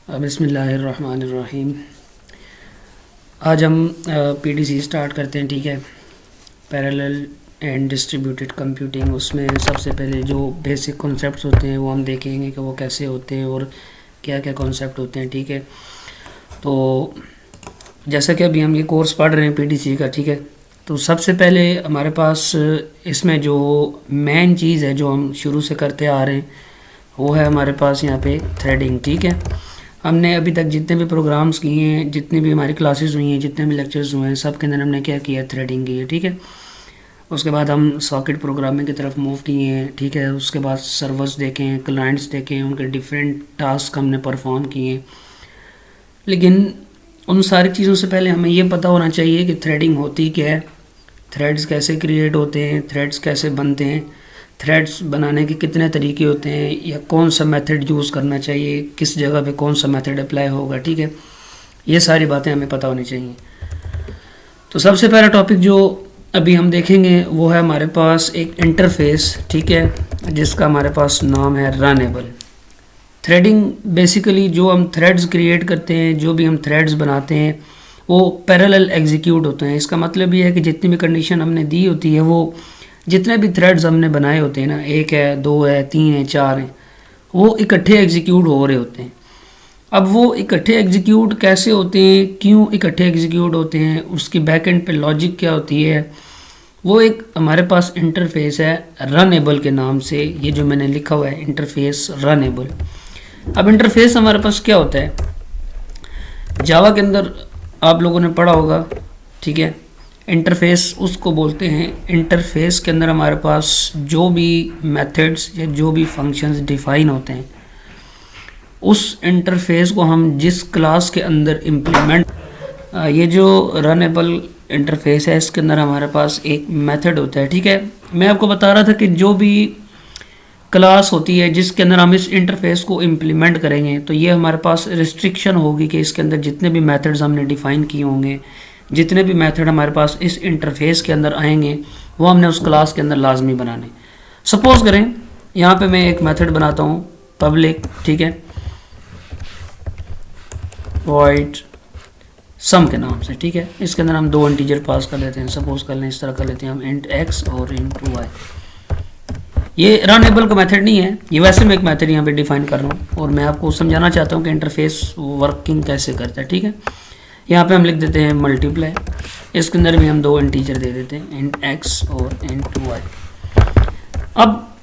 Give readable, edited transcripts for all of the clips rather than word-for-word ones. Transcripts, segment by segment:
बिस्मिल्लाहिर्रहमानिर्रहीम। आज हम पीडीसी स्टार्ट करते हैं। ठीक है, पैरेलल एंड डिस्ट्रीब्यूटेड कंप्यूटिंग। उसमें सबसे पहले जो बेसिक कॉन्सेप्ट्स होते हैं वो हम देखेंगे कि वो कैसे होते हैं और क्या क्या कॉन्सेप्ट होते हैं। ठीक है, तो जैसा कि अभी हम ये कोर्स पढ़ रहे हैं पीडीसी का, ठीक है, तो सबसे पहले हमारे पास इसमें जो मेन चीज़ है जो हम शुरू से करते आ रहे हैं वो है हमारे पास यहाँ पे थ्रेडिंग। ठीक है, हमने अभी तक जितने भी प्रोग्राम्स किए हैं, जितनी भी हमारी क्लासेस हुई हैं, जितने भी लेक्चर्स हुए हैं, सब के अंदर हमने क्या किया है, थ्रेडिंग की है। ठीक है, उसके बाद हम सॉकेट प्रोग्रामिंग की तरफ मूव किए हैं। ठीक है, उसके बाद सर्वर्स देखें, क्लाइंट्स देखें, उनके डिफरेंट टास्क हमने परफॉर्म किए हैं। लेकिन उन सारी चीज़ों से पहले हमें ये पता होना चाहिए कि थ्रेडिंग होती क्या है, थ्रेड्स कैसे क्रिएट होते हैं, थ्रेड्स कैसे बनते हैं, थ्रेड्स बनाने के कितने तरीके होते हैं, या कौन सा मेथड यूज़ करना चाहिए, किस जगह पे कौन सा मेथड अप्लाई होगा। ठीक है, ये सारी बातें हमें पता होनी चाहिए। तो सबसे पहला टॉपिक जो अभी हम देखेंगे वो है हमारे पास एक इंटरफेस। ठीक है, जिसका हमारे पास नाम है रनेबल। थ्रेडिंग बेसिकली जो हम थ्रेड्स क्रिएट करते हैं, जो भी हम थ्रेड्स बनाते हैं, वो पैरेलल एग्जीक्यूट होते हैं। इसका मतलब ये है कि जितनी भी कंडीशन हमने दी होती है, वो जितने भी थ्रेड्स हमने बनाए होते हैं ना, 1 है, 2 है, 3 है, 4 हैं, वो इकट्ठे एग्जीक्यूट हो रहे होते हैं। अब वो इकट्ठे एग्जीक्यूट कैसे होते हैं, क्यों इकट्ठे एग्जीक्यूट होते हैं, उसकी बैक एंड पे लॉजिक क्या होती है, वो एक हमारे पास इंटरफेस है रनेबल के नाम से। ये जो मैंने लिखा हुआ है इंटरफेस रनेबल। अब इंटरफेस हमारे पास क्या होता है, जावा के अंदर आप लोगों ने पढ़ा होगा। ठीक है, इंटरफेस उसको बोलते हैं। इंटरफेस के अंदर हमारे पास जो भी मेथड्स या जो भी फंक्शंस डिफाइन होते हैं, उस इंटरफेस को हम जिस क्लास के अंदर इम्प्लीमेंट, ये जो रनेबल इंटरफेस है, इसके अंदर हमारे पास एक मेथड होता है। ठीक है, मैं आपको बता रहा था कि जो भी क्लास होती है जिसके अंदर हम इस इंटरफेस को इम्प्लीमेंट करेंगे, तो ये हमारे पास रिस्ट्रिक्शन होगी कि इसके अंदर जितने भी मेथड्स हमने डिफ़ाइन किए होंगे, जितने भी मेथड हमारे पास इस इंटरफेस के अंदर आएंगे, वो हमने उस क्लास के अंदर लाजमी बनाने। सपोज करें यहाँ पे मैं एक मेथड बनाता हूँ पब्लिक, ठीक है, वॉइड सम के नाम से। ठीक है, इसके अंदर हम 2 इंटीजर पास कर लेते हैं। सपोज कर लें, इस तरह कर लेते हैं हम इंट एक्स और इंट वाई। ये रनेबल का मेथड नहीं है, ये वैसे मैं एक मेथड यहाँ पे डिफाइन कर रहा हूँ और मैं आपको समझाना चाहता हूँ कि इंटरफेस वर्किंग कैसे करता है। ठीक है, यहाँ पे हम लिख देते हैं मल्टीप्लाई, इसके अंदर भी हम 2 इंटीजर दे देते हैं, इंट एक्स और इंट वाई। अब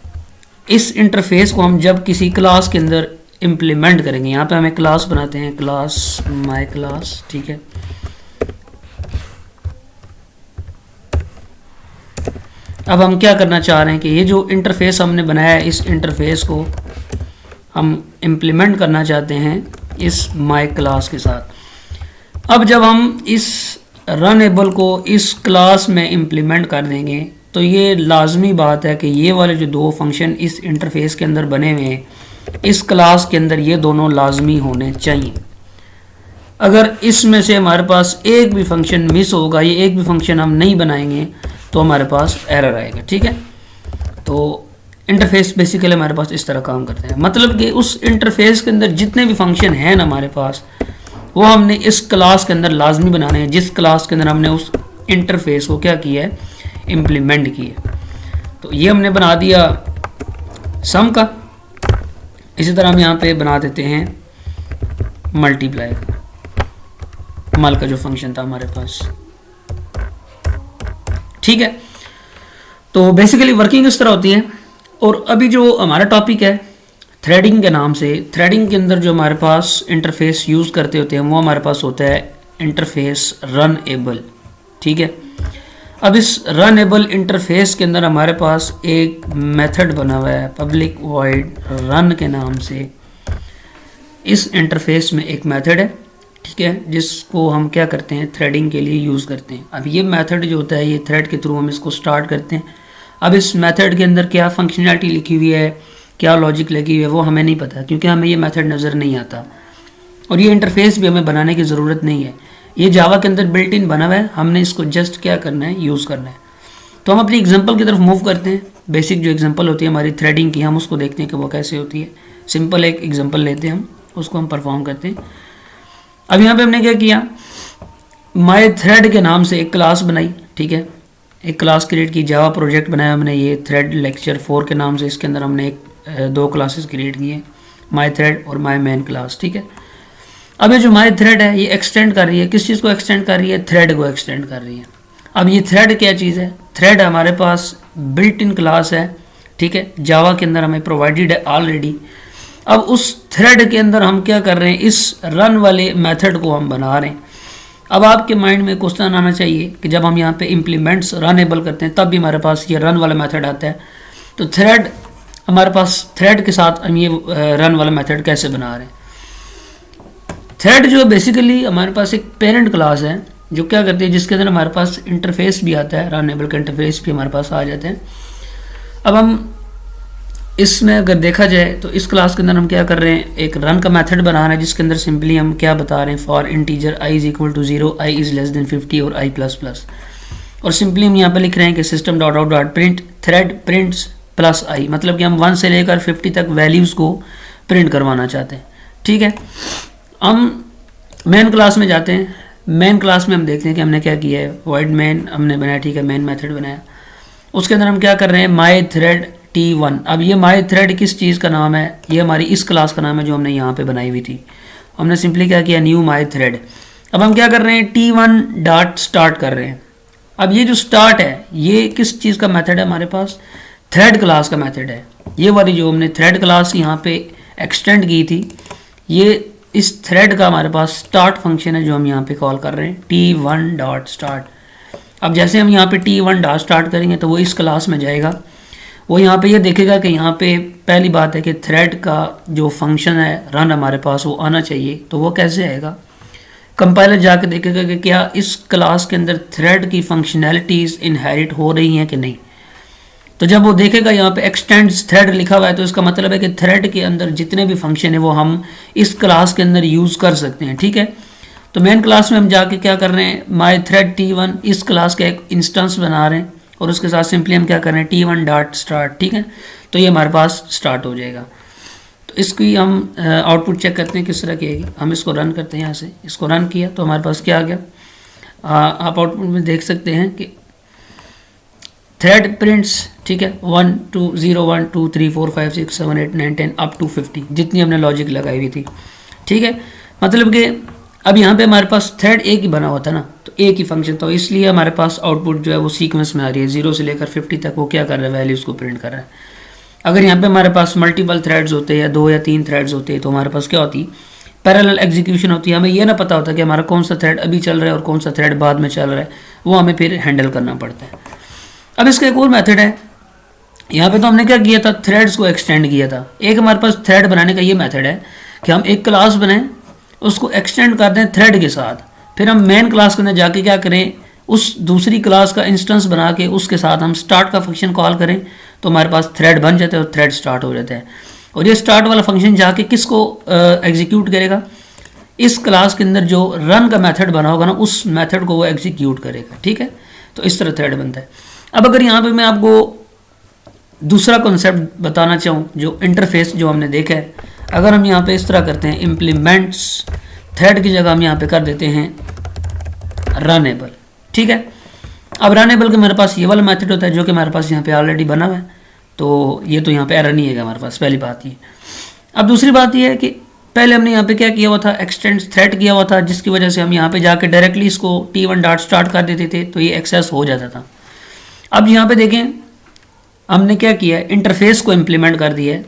इस इंटरफेस को हम जब किसी क्लास के अंदर इम्प्लीमेंट करेंगे, यहाँ पे हम एक क्लास बनाते हैं, क्लास माई क्लास। ठीक है, अब हम क्या करना चाह रहे हैं कि ये जो इंटरफेस हमने बनाया है, इस इंटरफेस को हम इम्प्लीमेंट करना चाहते हैं इस माई क्लास के साथ। अब जब हम इस रनेबल को इस क्लास में इम्प्लीमेंट कर देंगे, तो ये लाजमी बात है कि ये वाले जो 2 फंक्शन इस इंटरफेस के अंदर बने हुए हैं, इस क्लास के अंदर ये दोनों लाजमी होने चाहिए। अगर इसमें से हमारे पास एक भी फंक्शन मिस होगा, ये एक भी फंक्शन हम नहीं बनाएंगे, तो हमारे पास एरर आएगा। ठीक है, तो इंटरफेस बेसिकली हमारे पास इस तरह काम करते हैं। मतलब कि उस इंटरफेस के अंदर जितने भी फंक्शन हैं ना हमारे पास, वो हमने इस क्लास के अंदर लाजमी बनाने हैं, जिस क्लास के अंदर हमने उस इंटरफेस को क्या किया है, इम्प्लीमेंट किया। तो ये हमने बना दिया सम का। इसी तरह हम यहाँ पे बना देते हैं मल्टीप्लाई का, मल का जो फंक्शन था हमारे पास। ठीक है, तो बेसिकली वर्किंग इस तरह होती है। और अभी जो हमारा टॉपिक है थ्रेडिंग के नाम से, थ्रेडिंग के अंदर जो हमारे पास इंटरफेस यूज़ करते होते हैं, वो हमारे पास होता है इंटरफेस रनेबल। ठीक है, अब इस रनेबल इंटरफेस के अंदर हमारे पास एक मेथड बना हुआ है पब्लिक वॉइड रन के नाम से। इस इंटरफेस में एक मेथड है, ठीक है, जिसको हम क्या करते हैं, थ्रेडिंग के लिए यूज़ करते हैं। अब ये मेथड जो होता है, ये थ्रेड के थ्रू हम इसको स्टार्ट करते हैं। अब इस मेथड के अंदर क्या फंक्शनैलिटी लिखी हुई है, क्या लॉजिक लगी हुई है, वो हमें नहीं पता, क्योंकि हमें ये मेथड नज़र नहीं आता और ये इंटरफेस भी हमें बनाने की ज़रूरत नहीं है। ये जावा के अंदर बिल्ट इन बना हुआ है, हमने इसको जस्ट क्या करना है, यूज़ करना है। तो हम अपनी एग्जांपल की तरफ मूव करते हैं। बेसिक जो एग्जांपल होती है हमारी थ्रेडिंग की, हम उसको देखते हैं कि वो कैसे होती है। सिंपल एक एग्जांपल लेते हैं हम, उसको हम परफॉर्म करते हैं। अब यहाँ पे हमने क्या किया, माई थ्रेड के नाम से एक क्लास बनाई, ठीक है, एक क्लास क्रिएट की, जावा प्रोजेक्ट बनाया हमने ये थ्रेड लेक्चर 4 के नाम से। इसके अंदर हमने दो क्लासेस क्रिएट किए, माई थ्रेड और माई मेन क्लास, ठीक है। अब ये जो माई थ्रेड है ये एक्सटेंड कर रही है, किस चीज़ को एक्सटेंड कर रही है, थ्रेड को एक्सटेंड कर रही है। अब ये थ्रेड क्या चीज़ है, थ्रेड हमारे पास बिल्ट इन क्लास है, ठीक है, जावा के अंदर हमें प्रोवाइडेड है ऑलरेडी। अब उस थ्रेड के अंदर हम क्या कर रहे हैं, इस रन वाले मेथड को हम बना रहे हैं। अब आपके माइंड में क्वेश्चन आना चाहिए कि जब हम यहाँ पे इम्प्लीमेंट्स रनेबल करते हैं तब भी हमारे पास ये रन वाला मेथड आता है, तो थ्रेड हमारे पास, थ्रेड के साथ हम ये रन वाला मेथड कैसे बना रहे हैं। थ्रेड जो बेसिकली हमारे पास एक पेरेंट क्लास है जो क्या करती है, जिसके अंदर हमारे पास इंटरफेस भी आता है, रनेबल का इंटरफेस भी हमारे पास आ जाते हैं। अब हम इसमें अगर देखा जाए तो इस क्लास के अंदर हम क्या कर रहे हैं, एक रन का मेथड बना रहे हैं जिसके अंदर सिंपली हम क्या बता रहे हैं, for integer i is equal to 0, i is less than 50 और i प्लस प्लस। और सिंपली हम यहाँ पे लिख रहे हैं कि system dot out dot print thread prints plus i, मतलब कि हम 1 से लेकर 50 तक वैल्यूज़ को प्रिंट करवाना चाहते हैं, ठीक है। हम मेन क्लास में जाते हैं, मेन क्लास में हम देखते हैं कि हमने क्या किया है, वॉइड मेन हमने बनाया, ठीक है, मेन मेथड बनाया। उसके अंदर हम क्या कर रहे हैं, माई थ्रेड T1। अब ये माई थ्रेड किस चीज़ का नाम है, ये हमारी इस क्लास का नाम है जो हमने यहाँ पे बनाई हुई थी। हमने सिंपली क्या किया, न्यू माई थ्रेड। अब हम क्या कर रहे हैं, T1 डॉट स्टार्ट कर रहे हैं। अब ये जो स्टार्ट है ये किस चीज़ का मेथड है, हमारे पास थ्रेड क्लास का मेथड है। ये वाली जो हमने थ्रेड क्लास यहाँ पे एक्सटेंड की थी, ये इस थ्रेड का हमारे पास स्टार्ट फंक्शन है जो हम यहाँ पे कॉल कर रहे हैं, T1 डॉट स्टार्ट। अब जैसे हम यहाँ पे T1 डॉट स्टार्ट करेंगे तो वो इस क्लास में जाएगा, वो यहाँ पे ये देखेगा कि यहाँ पे पहली बात है कि थ्रेड का जो फंक्शन है रन हमारे पास वो आना चाहिए। तो वो कैसे आएगा, कंपाइलर जाके देखेगा कि क्या इस क्लास के अंदर थ्रेड की फंक्शनैलिटीज़ इनहेरिट हो रही हैं कि नहीं। तो जब वो देखेगा यहाँ पे एक्सटेंड्स थ्रेड लिखा हुआ है तो इसका मतलब है कि थ्रेड के अंदर जितने भी फंक्शन है वो हम इस क्लास के अंदर यूज़ कर सकते हैं, ठीक है। तो मेन क्लास में हम जाके क्या कर रहे हैं, माई थ्रेड T1 इस क्लास का एक इंस्टेंस बना रहे हैं और उसके साथ सिंपली हम क्या कर रहे हैं, T1 डॉट स्टार्ट, ठीक है। तो ये हमारे पास स्टार्ट हो जाएगा। तो इसकी हम आउटपुट चेक करते हैं किस तरह की आएगी। हम इसको रन करते हैं, यहाँ से इसको रन किया तो हमारे पास क्या आ गया, आप आउटपुट में देख सकते हैं कि थ्रेड प्रिंट्स, ठीक है, 1 2 0 1 2 3 4 5 6 7 8 9 10 अप टू 50 जितनी हमने लॉजिक लगाई हुई थी, ठीक है। मतलब कि अब यहाँ पे हमारे पास थ्रेड एक ही बना हुआ था ना, तो एक ही फंक्शन, तो इसलिए हमारे पास आउटपुट जो है वो सीक्वेंस में आ रही है, 0 से लेकर 50 तक वो क्या कर रहा है, वैल्यूज़ को प्रिंट कर रहा है। अगर यहाँ पे हमारे पास मल्टीपल थ्रेड्स होते या 2 या 3 थ्रेड्स होते तो हमारे पास क्या होती, पैरेलल एग्जीक्यूशन होती है। हमें ये ना पता होता कि हमारा कौन सा थ्रेड अभी चल रहा है और कौन सा थ्रेड बाद में चल रहा है, वो हमें फिर हैंडल करना पड़ता है। अब इसका एक और मेथड है, यहाँ पे तो हमने क्या किया था, थ्रेड्स को एक्सटेंड किया था। एक हमारे पास थ्रेड बनाने का ये मेथड है कि हम एक क्लास बनाएं, उसको एक्सटेंड कर दें थ्रेड के साथ, फिर हम मेन क्लास के अंदर जाके क्या करें, उस दूसरी क्लास का इंस्टेंस बना के उसके साथ हम स्टार्ट का फंक्शन कॉल करें तो हमारे पास थ्रेड बन जाता है और थ्रेड स्टार्ट हो जाता है। और ये स्टार्ट वाला फंक्शन जाके किसको एग्जीक्यूट करेगा, इस क्लास के अंदर जो रन का मेथड बना होगा ना उस मेथड को वो एग्जीक्यूट करेगा, ठीक है। तो इस तरह थ्रेड बनता है। अब अगर यहाँ पे मैं आपको दूसरा कॉन्सेप्ट बताना चाहूँ, जो इंटरफेस जो हमने देखा है, अगर हम यहाँ पे इस तरह करते हैं, इम्प्लीमेंट्स थ्रेड की जगह हम यहाँ पे कर देते हैं रनेबल, ठीक है। अब रनेबल के मेरे पास ये वाला मेथड होता है जो कि हमारे पास यहाँ पे ऑलरेडी बना हुआ है, तो ये तो यहाँ पे एरर नहीं है हमारे पास, पहली बात ये। अब दूसरी बात ये है कि पहले हमने यहाँ पे क्या किया हुआ था, एक्सटेंड थ्रेड किया हुआ था, जिसकी वजह से हम यहाँ पे जाके डायरेक्टली इसको T1 डॉट स्टार्ट कर देते थे तो ये एक्सेस हो जाता था। अब यहाँ पे देखें हमने क्या किया है, इंटरफेस को इम्प्लीमेंट कर दिया है।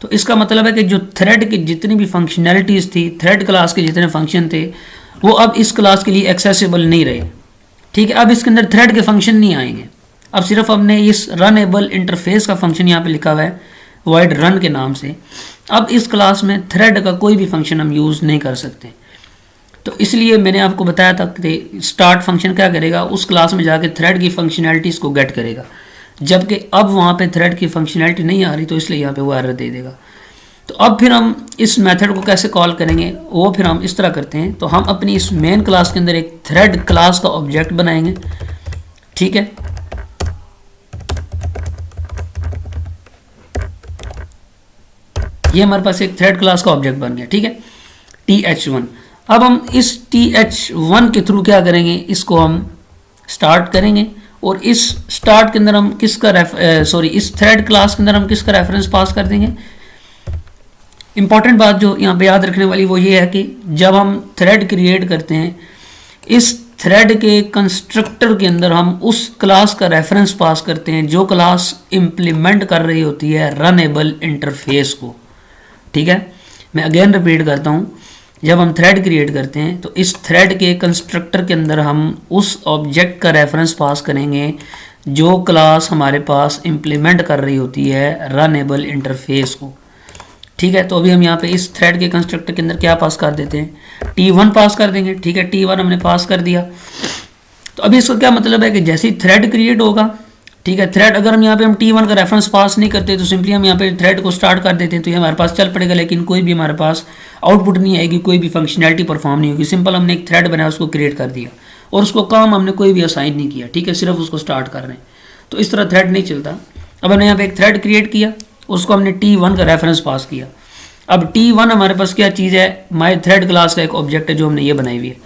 तो इसका मतलब है कि जो थ्रेड की जितनी भी फंक्शनैलिटीज़ थी, थ्रेड क्लास के जितने फंक्शन थे वो अब इस क्लास के लिए एक्सेसिबल नहीं रहे, ठीक है। अब इसके अंदर थ्रेड के फंक्शन नहीं आएंगे, अब सिर्फ हमने इस रनेबल इंटरफेस का फंक्शन यहाँ पे लिखा हुआ है वॉइड रन के नाम से। अब इस क्लास में थ्रेड का कोई भी फंक्शन हम यूज़ नहीं कर सकते। तो इसलिए मैंने आपको बताया था कि स्टार्ट फंक्शन क्या करेगा, उस क्लास में जाके थ्रेड की फंक्शनैलिटीज़ को गेट करेगा, जबकि अब वहाँ पे थ्रेड की फंक्शनैलिटी नहीं आ रही तो इसलिए यहाँ पे वो एरर दे देगा। तो अब फिर हम इस मेथड को कैसे कॉल करेंगे, वो फिर हम इस तरह करते हैं। तो हम अपनी इस मेन क्लास के अंदर एक थ्रेड क्लास का ऑब्जेक्ट बनाएंगे, ठीक है। ये हमारे पास एक थ्रेड क्लास का ऑब्जेक्ट बन गया, ठीक है, TH1। अब हम इस TH1 के थ्रू क्या करेंगे, इसको हम स्टार्ट करेंगे और इस स्टार्ट के अंदर हम किसका इस थ्रेड क्लास के अंदर हम किसका रेफरेंस पास कर देंगे। इंपॉर्टेंट बात जो यहाँ पे याद रखने वाली वो ये है कि जब हम थ्रेड क्रिएट करते हैं, इस थ्रेड के कंस्ट्रक्टर के अंदर हम उस क्लास का रेफरेंस पास करते हैं जो क्लास इंप्लीमेंट कर रही होती है रनेबल इंटरफेस को, ठीक है। मैं अगेन रिपीट करता हूँ, जब हम थ्रेड क्रिएट करते हैं तो इस थ्रेड के कंस्ट्रक्टर के अंदर हम उस ऑब्जेक्ट का रेफरेंस पास करेंगे जो क्लास हमारे पास इंप्लीमेंट कर रही होती है रनेबल इंटरफेस को, ठीक है। तो अभी हम यहाँ पे इस थ्रेड के कंस्ट्रक्टर के अंदर क्या पास कर देते हैं, T1 पास कर देंगे, ठीक है। T1 हमने पास कर दिया। तो अभी इसका क्या मतलब है कि जैसे ही थ्रेड क्रिएट होगा, ठीक है, थ्रेड अगर हम यहाँ पे हम T1 का रेफरेंस पास नहीं करते तो सिंपली हम यहाँ पे थ्रेड को स्टार्ट कर देते हैं तो ये हमारे पास चल पड़ेगा, लेकिन कोई भी हमारे पास आउटपुट नहीं आएगी, कोई भी फंक्शनैलिटी परफॉर्म नहीं होगी। सिंपल हमने एक थ्रेड बनाया, उसको क्रिएट कर दिया और उसको काम हमने कोई भी असाइन नहीं किया, ठीक है, सिर्फ उसको स्टार्ट कर रहे हैं। तो इस तरह थ्रेड नहीं चलता। अब हमने यहाँ पे एक थ्रेड क्रिएट किया, उसको हमने T1 का रेफरेंस पास किया। अब T1 हमारे पास क्या चीज़ है, माई थ्रेड क्लास का एक ऑब्जेक्ट है जो हमने ये बनाई हुई है।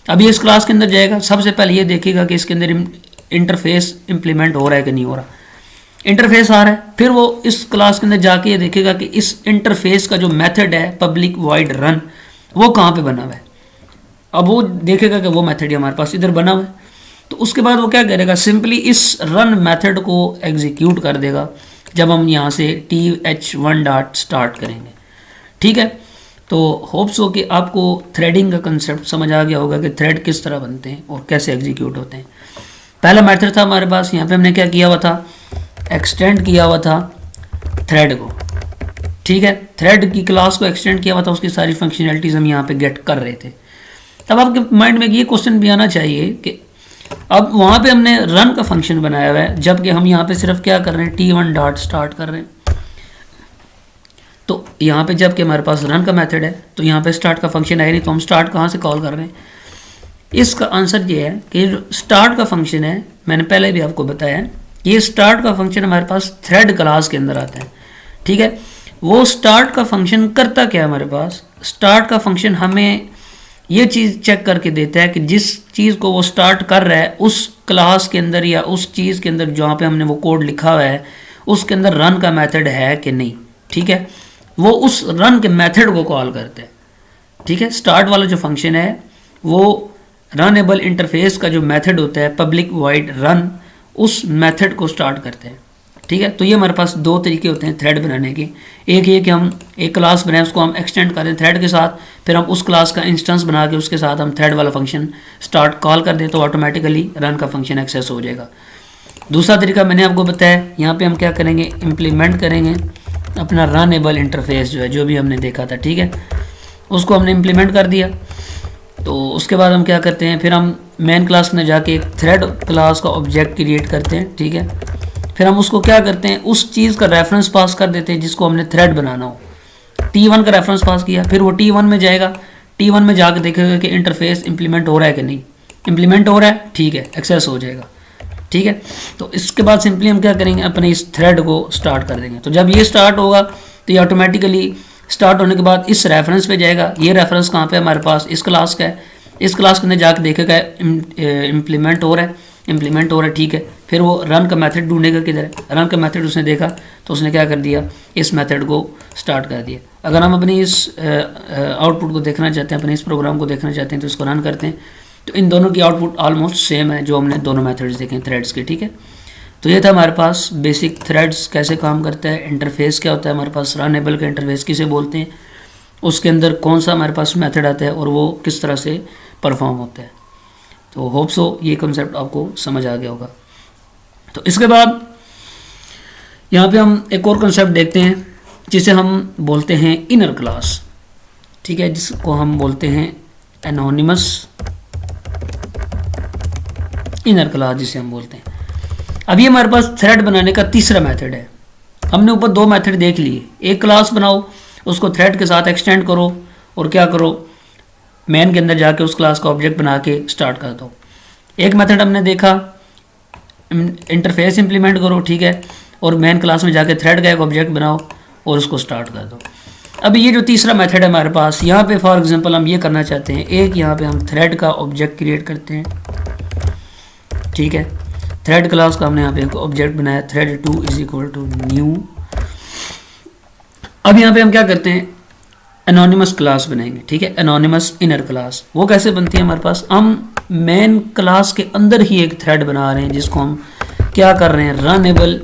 अब ये इस क्लास के अंदर जाएगा, सबसे पहले ये देखेगा कि इसके अंदर इंटरफेस इंप्लीमेंट हो रहा है कि नहीं हो रहा। इंटरफेस आ रहा है, फिर वो इस क्लास के अंदर जाके ये देखेगा कि इस इंटरफेस का जो मेथड है पब्लिक वॉइड रन, वो कहाँ पे बना हुआ है। अब वो देखेगा कि वो मेथड हमारे पास इधर बना हुआ है, तो उसके बाद वो क्या करेगा, सिंपली इस रन मेथड को एग्जीक्यूट कर देगा जब हम यहाँ से TH1 डॉट स्टार्ट करेंगे, ठीक है। तो होप्स हो कि आपको थ्रेडिंग का कंसेप्ट समझ आ गया होगा कि थ्रेड किस तरह बनते हैं और कैसे एग्जीक्यूट होते हैं। पहला मेथड था हमारे पास, यहाँ पे हमने क्या किया हुआ था, एक्सटेंड किया हुआ था थ्रेड को, ठीक है, थ्रेड की क्लास को एक्सटेंड किया हुआ था, उसकी सारी फंक्शनैलिटीज हम यहाँ पे गेट कर रहे थे। तब आपके माइंड में ये क्वेश्चन भी आना चाहिए कि अब वहाँ पे हमने रन का फंक्शन बनाया हुआ है, जबकि हम यहाँ पे सिर्फ क्या कर रहे हैं, T1 डॉट स्टार्ट कर रहे हैं। तो यहाँ पे जबकि हमारे पास रन का मेथड है तो यहाँ पे स्टार्ट का फंक्शन है नहीं, तो हम स्टार्ट कहाँ से कॉल कर रहे हैं। इसका आंसर ये है कि जो स्टार्ट का फंक्शन है, मैंने पहले भी आपको बताया है, ये स्टार्ट का फंक्शन हमारे पास थ्रेड क्लास के अंदर आता है, ठीक है। वो स्टार्ट का फंक्शन करता क्या है, हमारे पास स्टार्ट का फंक्शन हमें ये चीज़ चेक करके देता है कि जिस चीज़ को वो स्टार्ट कर रहा है उस क्लास के अंदर या उस चीज़ के अंदर जहाँ पे हमने वो कोड लिखा हुआ है उसके अंदर रन का मेथड है कि नहीं, ठीक है। वो उस रन के मेथड को कॉल करते हैं, ठीक है। स्टार्ट वाला जो फंक्शन है वो रनेबल इंटरफेस का जो मेथड होता है पब्लिक वॉइड रन, उस मेथड को स्टार्ट करते हैं, ठीक है। तो ये हमारे पास दो तरीके होते हैं थ्रेड बनाने के। एक ये कि हम एक क्लास बनाएं, उसको हम एक्सटेंड करें थ्रेड के साथ, फिर हम उस क्लास का इंस्टेंस बना के उसके साथ हम थ्रेड वाला फंक्शन स्टार्ट कॉल कर दें तो ऑटोमेटिकली रन का फंक्शन एक्सेस हो जाएगा। दूसरा तरीका मैंने आपको बताया, यहाँ पे हम क्या करेंगे, इम्प्लीमेंट करेंगे अपना रनेबल इंटरफेस जो है, जो भी हमने देखा था, ठीक है, उसको हमने इम्प्लीमेंट कर दिया। तो उसके बाद हम क्या करते हैं, फिर हम मेन क्लास में जाके एक थ्रेड क्लास का ऑब्जेक्ट क्रिएट करते हैं, ठीक है। फिर हम उसको क्या करते हैं, उस चीज़ का रेफरेंस पास कर देते हैं जिसको हमने थ्रेड बनाना हो। T1 का रेफरेंस पास किया, फिर वो T1 में जाएगा, T1 में जाकर देखेगा कि इंटरफेस इंप्लीमेंट हो रहा है कि नहीं, इंप्लीमेंट हो रहा है, ठीक है, एक्सेस हो जाएगा, ठीक है। तो इसके बाद सिंपली हम क्या करेंगे, अपने इस थ्रेड को स्टार्ट कर देंगे। तो जब ये स्टार्ट होगा तो ये ऑटोमेटिकली स्टार्ट होने के बाद इस रेफरेंस पे जाएगा। ये रेफरेंस कहाँ पे हमारे पास, इस क्लास का है, इस क्लास के अंदर जाकर देखेगा इम्प्लीमेंट हो रहा है, इम्प्लीमेंट हो रहा है, ठीक है। फिर वो रन का मेथड ढूंढेगा किधर है, रन का मेथड उसने देखा तो उसने क्या कर दिया, इस मेथड को स्टार्ट कर दिया। अगर हम अपनी इस आउटपुट को देखना चाहते हैं, अपने इस प्रोग्राम को देखना चाहते हैं तो इसको रन करते हैं, तो इन दोनों की आउटपुट ऑलमोस्ट सेम है जो हमने दोनों मेथड्स देखे थ्रेड्स के, ठीक है। तो ये था हमारे पास बेसिक थ्रेड्स कैसे काम करता है, इंटरफेस क्या होता है हमारे पास, रनेबल का इंटरफेस किसे बोलते हैं, उसके अंदर कौन सा हमारे पास मेथड आता है और वो किस तरह से परफॉर्म होता है। तो होप्स हो ये कंसेप्ट आपको समझ आ गया होगा। तो इसके बाद यहाँ पे हम एक और कंसेप्ट देखते हैं जिसे हम बोलते हैं इनर क्लास, ठीक है, जिसको हम बोलते हैं एनोनिमस इनर क्लास जिसे हम बोलते हैं। अब ये हमारे पास थ्रेड बनाने का तीसरा मेथड है। हमने ऊपर दो मेथड देख लिए, एक क्लास बनाओ, उसको थ्रेड के साथ एक्सटेंड करो और क्या करो, मेन के अंदर जाके उस क्लास का ऑब्जेक्ट बना के स्टार्ट कर दो। एक मेथड हमने देखा इंटरफेस इंप्लीमेंट करो, ठीक है, और मेन क्लास में जाके थ्रेड का एक ऑब्जेक्ट बनाओ और उसको स्टार्ट कर दो। अभी ये जो तीसरा मेथड है हमारे पास, यहाँ पे फॉर एग्जांपल हम ये करना चाहते हैं, एक यहाँ पे हम थ्रेड का ऑब्जेक्ट क्रिएट करते हैं, ठीक है। थ्रेड क्लास का हमने यहाँ पे एक ऑब्जेक्ट बनाया, thread 2 is equal to new. अब यहाँ पे हम क्या करते हैं, एनोनिमस क्लास बनाएंगे, ठीक है, एनोनिमस इनर क्लास। वो कैसे बनती है हमारे पास, हम मेन क्लास के अंदर ही एक थ्रेड बना रहे हैं जिसको हम क्या कर रहे हैं, रनेबल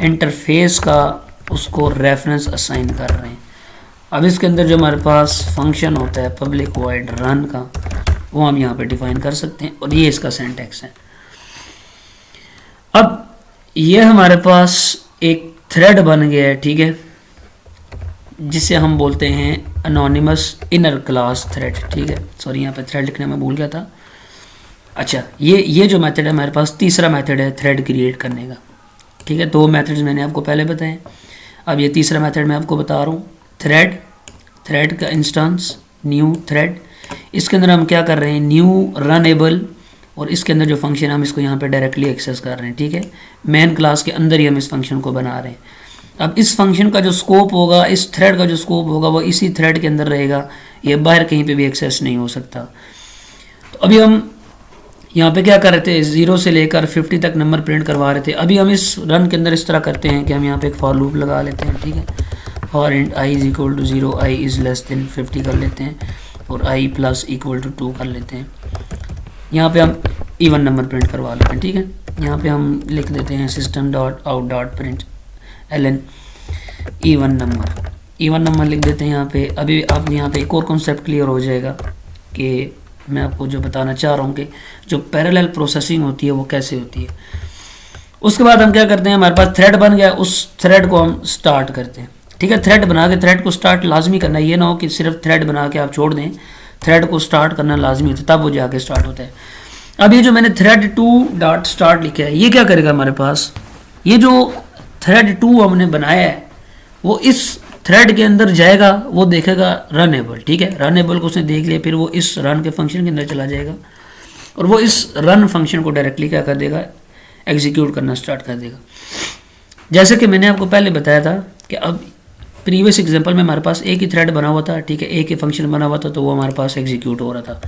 इंटरफेस का उसको रेफरेंस असाइन कर रहे हैं। अब इसके अंदर जो हमारे पास फंक्शन होता है पब्लिक वॉइड रन का, वो हम यहाँ पे डिफाइन कर सकते हैं, और ये इसका सिंटैक्स है। अब ये हमारे पास एक थ्रेड बन गया है, ठीक है, जिसे हम बोलते हैं एनोनिमस इनर क्लास थ्रेड, ठीक है। सॉरी यहाँ पे थ्रेड लिखने में भूल गया था। अच्छा, ये जो मेथड है हमारे पास तीसरा मेथड है थ्रेड क्रिएट करने का, ठीक है। दो मेथड्स मैंने आपको पहले बताए, अब ये तीसरा मेथड मैं आपको बता रहा हूँ, थ्रेड का इंस्टेंस न्यू थ्रेड। इसके अंदर हम क्या कर रहे हैं, न्यू रनेबल, और इसके अंदर जो फंक्शन हम इसको यहाँ पे डायरेक्टली एक्सेस कर रहे हैं, ठीक है। मेन क्लास के अंदर ही हम इस फंक्शन को बना रहे हैं। अब इस फंक्शन का जो स्कोप होगा, इस थ्रेड का जो स्कोप होगा, वो इसी थ्रेड के अंदर रहेगा, ये बाहर कहीं पे भी एक्सेस नहीं हो सकता। तो अभी हम यहाँ पे क्या कर रहे थे, 0 से लेकर 50 तक नंबर प्रिंट करवा रहे थे। अभी हम इस रन के अंदर इस तरह करते हैं कि हम यहाँ पे एक फॉर लूप लगा लेते हैं, ठीक है। For int i is equal to 0, i is less than 50 कर लेते हैं, और i प्लस इक्वल टू 2 कर लेते हैं। यहाँ पे हम इवन नंबर प्रिंट करवा लेते हैं, ठीक है। यहाँ पे हम लिख देते हैं system dot out dot print ln even number लिख देते हैं यहाँ पे। अभी आप यहाँ पे एक और कॉन्सेप्ट क्लियर हो जाएगा कि मैं आपको जो बताना चाह रहा हूँ कि जो पैरेलल प्रोसेसिंग होती है वो कैसे होती है। उसके बाद हम क्या करते हैं, हमारे पास थ्रेड बन गया, उस थ्रेड को हम स्टार्ट करते हैं, ठीक है। थ्रेड बना के थ्रेड को स्टार्ट लाजमी करना, ये ना हो कि सिर्फ थ्रेड बना के आप छोड़ दें, थ्रेड को स्टार्ट करना लाजमी होता है, तब वो जाके स्टार्ट होता है। अब ये जो मैंने थ्रेड 2 डॉट स्टार्ट लिखा है, ये क्या करेगा हमारे पास, ये जो थ्रेड 2 हमने बनाया है वो इस थ्रेड के अंदर जाएगा, वो देखेगा रनेबल, ठीक है। रनेबल को उसने देख लिया, फिर वो इस रन के फंक्शन के अंदर चला जाएगा, और वो इस रन फंक्शन को डायरेक्टली क्या कर देगा, एग्जीक्यूट करना स्टार्ट कर देगा। जैसे कि मैंने आपको पहले बताया था कि अब प्रीवियस एग्जांपल में हमारे पास एक ही थ्रेड बना हुआ था, ठीक है, एक ही फंक्शन बना हुआ था, तो वो हमारे पास एग्जीक्यूट हो रहा था।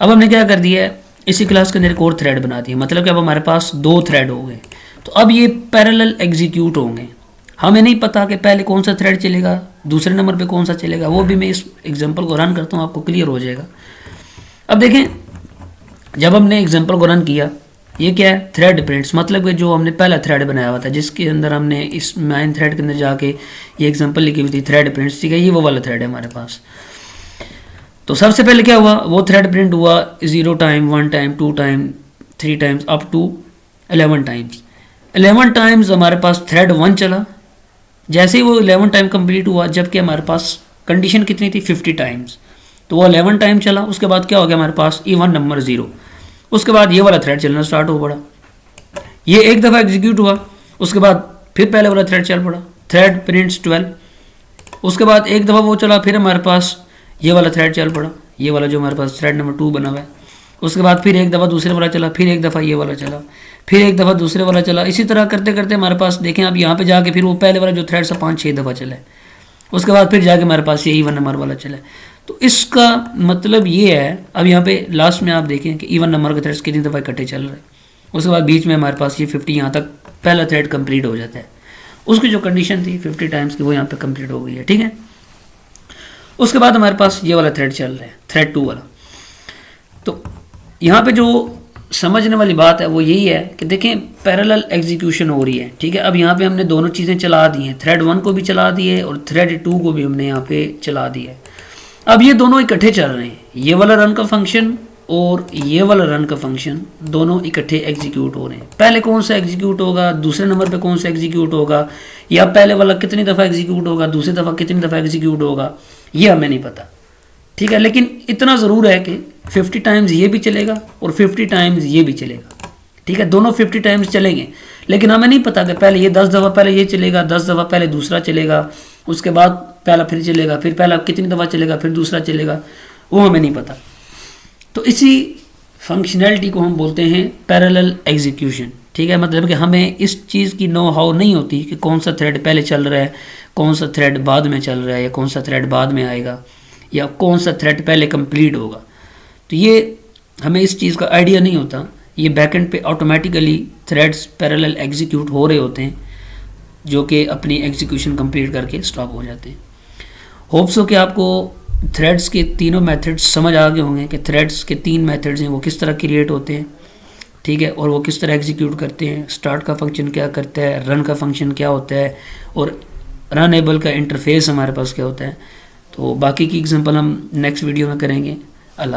अब हमने क्या कर दिया है, इसी क्लास के अंदर एक और थ्रेड बना दिया, मतलब कि अब हमारे पास 2 थ्रेड हो गए। तो अब ये पैरेलल एग्जीक्यूट होंगे, हमें नहीं पता कि पहले कौन सा थ्रेड चलेगा, दूसरे नंबर पे कौन सा चलेगा, वो भी मैं इस एग्जांपल को रन करता हूँ, आपको क्लियर हो जाएगा। अब देखें, जब हमने एग्जांपल को रन किया, ये क्या है, थ्रेड प्रिंट्स, मतलब कि जो हमने पहला थ्रेड बनाया हुआ था जिसके अंदर हमने इस मेन थ्रेड के अंदर जाके ये एग्जांपल लिखी हुई थी थ्रेड प्रिंट्स, ठीक है, ये वो वाला थ्रेड है हमारे पास। तो सबसे पहले क्या हुआ, वो थ्रेड प्रिंट हुआ 0 time, 1 time, 2 time, 3 times, up to 11 times. 11 times हमारे पास थ्रेड 1 चला। जैसे ही वो 11 टाइम कंप्लीट हुआ, जबकि हमारे पास कंडीशन कितनी थी, 50 टाइम्स, तो वो 11 टाइम चला। उसके बाद क्या हो गया हमारे पास, इवन नंबर 0। उसके बाद ये वाला थ्रेड चलना स्टार्ट हो पड़ा, ये एक दफ़ा एग्जीक्यूट हुआ, उसके बाद फिर पहले वाला थ्रेड चल पड़ा, थ्रेड प्रिंट्स 12। उसके बाद एक दफ़ा वो चला, फिर हमारे पास ये वाला थ्रेड चल पड़ा, ये वाला जो हमारे पास थ्रेड नंबर 2 बना हुआ है। उसके बाद फिर एक दफ़ा दूसरे वाला चला, फिर एक दफ़ा ये वाला चला, फिर एक दफ़ा दूसरे वाला चला। इसी तरह करते करते हमारे पास देखें, अब यहाँ पे जाके फिर वो पहले वाला जो थ्रेड से 5-6 दफ़ा चला है। उसके बाद फिर जाके हमारे पास ये इवन नंबर वाला चला है। तो इसका मतलब ये है, अब यहाँ पे लास्ट में आप देखें कि इवन नंबर के थ्रेड्स कितनी दफ़ा इकट्ठे चल रहे हैं। उसके बाद बीच में हमारे पास ये 50, यहाँ तक पहला थ्रेड कंप्लीट हो जाता है। उसकी जो कंडीशन थी 50 टाइम्स की, वो यहाँ पे कंप्लीट हो गई है, ठीक है। उसके बाद हमारे पास ये वाला थ्रेड चल रहा है, थ्रेड 2 वाला। तो यहाँ पे जो समझने वाली बात है वो यही है कि देखें, पैरेलल एग्जीक्यूशन हो रही है, ठीक है। अब यहाँ पे हमने दोनों चीज़ें चला दी हैं, थ्रेड 1 को भी चला दी है और थ्रेड 2 को भी हमने यहाँ पे चला दिया है। अब ये दोनों इकट्ठे चल रहे हैं, ये वाला रन का फंक्शन और ये वाला रन का फंक्शन दोनों इकट्ठे एग्जीक्यूट हो रहे हैं। पहले कौन सा एग्जीक्यूट होगा, दूसरे नंबर पे कौन सा एग्जीक्यूट होगा, या पहले वाला कितनी दफ़ा एग्जीक्यूट होगा, दूसरी दफ़ा कितनी दफ़ा एग्जीक्यूट होगा, ये हमें नहीं पता, ठीक है। लेकिन इतना ज़रूर है कि 50 टाइम्स ये भी चलेगा और 50 टाइम्स ये भी चलेगा, ठीक है। दोनों 50 टाइम्स चलेंगे, लेकिन हमें नहीं पता कि पहले ये 10 दफ़ा पहले ये चलेगा, 10 दफ़ा पहले दूसरा चलेगा, उसके बाद पहला फिर चलेगा, फिर पहला कितनी दफ़ा चलेगा, फिर दूसरा चलेगा, वो हमें नहीं पता। तो इसी फंक्शनैलिटी को हम बोलते हैं पैरेलल एग्जीक्यूशन, ठीक है। मतलब कि हमें इस चीज़ की नो हाउ नहीं होती कि कौन सा थ्रेड पहले चल रहा है, कौन सा थ्रेड बाद में चल रहा है या कौन सा थ्रेड बाद में आएगा या कौन सा थ्रेड पहले कंप्लीट होगा। तो ये हमें इस चीज़ का आइडिया नहीं होता। ये बैकएंड पे ऑटोमेटिकली थ्रेड्स पैरेलल एग्जीक्यूट हो रहे होते हैं जो कि अपनी एग्जीक्यूशन कंप्लीट करके स्टॉप हो जाते हैं। होप सो कि आपको थ्रेड्स के तीनों मेथड्स समझ आ गए होंगे कि थ्रेड्स के 3 मेथड्स हैं वो किस तरह क्रिएट होते हैं, ठीक है, और वो किस तरह एग्जीक्यूट करते हैं। स्टार्ट का फंक्शन क्या करता है, रन का फंक्शन क्या होता है और रनेबल का इंटरफेस हमारे पास क्या होता है। तो बाकी की एग्जांपल हम नेक्स्ट वीडियो में करेंगे।